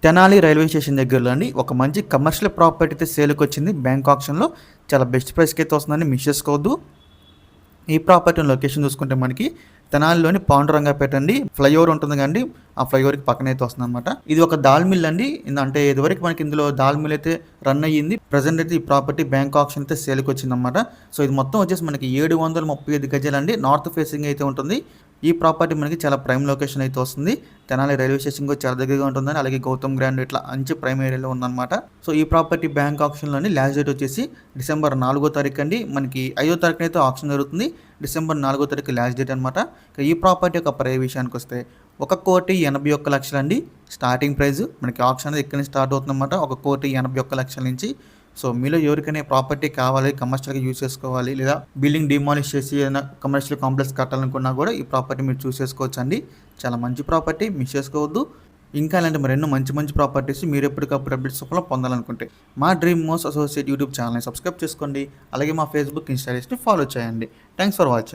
Tenali railway station దగ్గరలో అండి ఒక మంచి కమర్షియల్ ప్రాపర్టీ అయితే సేల్కి వచ్చింది. బ్యాంక్ ఆప్షన్లో చాలా బెస్ట్ ప్రైస్కి అయితే వస్తుందని మిస్ చేసుకోవద్దు. ఈ ప్రాపర్టీ లొకేషన్ చూసుకుంటే మనకి తెనాలిలోని పాండురంగపేట అండి. ఫ్లైఓవర్ ఉంటుంది కండి, ఆ ఫ్లైఓవర్కి పక్కన అయితే వస్తుంది అనమాట. ఇది ఒక దాల్ మిల్ అండి. అంటే ఇదివరకు మనకి ఇందులో దాల్ మిల్ అయితే రన్ అయ్యింది. ప్రజెంట్ అయితే ఈ ప్రాపర్టీ బ్యాంక్ ఆప్షన్ అయితే సేల్కి వచ్చింది అనమాట. సో ఇది మొత్తం వచ్చేసి మనకి 735 గజాలండి. నార్త్ ఫేసింగ్ అయితే ఉంటుంది. ఈ ప్రాపర్టీ మనకి చాలా ప్రైమ్ లొకేషన్ అయితే వస్తుంది. తెనాలి రైల్వే స్టేషన్ చాలా దగ్గరగా ఉంటుందని, అలాగే గౌతమ్ గ్రాండ్ ఇట్లా మంచి ప్రైమ్ ఏరియాలో ఉందన్నమాట. సో ఈ ప్రాపర్టీ బ్యాంక్ ఆప్షన్లోని లాస్ట్ డేట్ వచ్చేసి డిసెంబర్ 4వ తారీఖు అండి. మనకి 5వ తారీఖున అయితే ఆప్షన్ జరుగుతుంది. డిసెంబర్ 4వ తారీఖు లాస్ట్ డేట్ అనమాట. ఈ ప్రాపర్టీ యొక్క ప్రైస్ విషయానికి వస్తే 1,81,00,000 అండి స్టార్టింగ్ ప్రైస్. మనకి ఆప్షన్ అనేది ఇక్కడ నుంచి స్టార్ట్ అవుతుందన్నమాట, 1,81,00,000 నుంచి. సో మీలో ఎవరికైనా ప్రాపర్టీ కావాలి, కమర్షియల్గా యూజ్ చేసుకోవాలి, లేదా బిల్డింగ్ డిమాలిష్ చేసి ఏదైనా కమర్షియల్ కాంప్లెక్స్ కట్టాలనుకున్నా కూడా ఈ ప్రాపర్టీ మీరు చూస్ చేసుకోవచ్చు అండి. చాలా మంచి ప్రాపర్టీ, మిస్ చేసుకోవద్దు. ఇంకా ఇలాంటి మరెన్నో మంచి మంచి ప్రాపర్టీస్ మీరు ఎప్పటికప్పుడు అప్డేట్స్ రూపంలో పొందాలనుకుంటే మా డ్రీమ్ మోస్ అసోసియేట్ యూట్యూబ్ ఛానల్ని సబ్స్క్రైబ్ చేసుకోండి. అలాగే మా ఫేస్బుక్, ఇన్స్టాగ్రామ్ని ఫాలో చేయండి. Thanks for watching.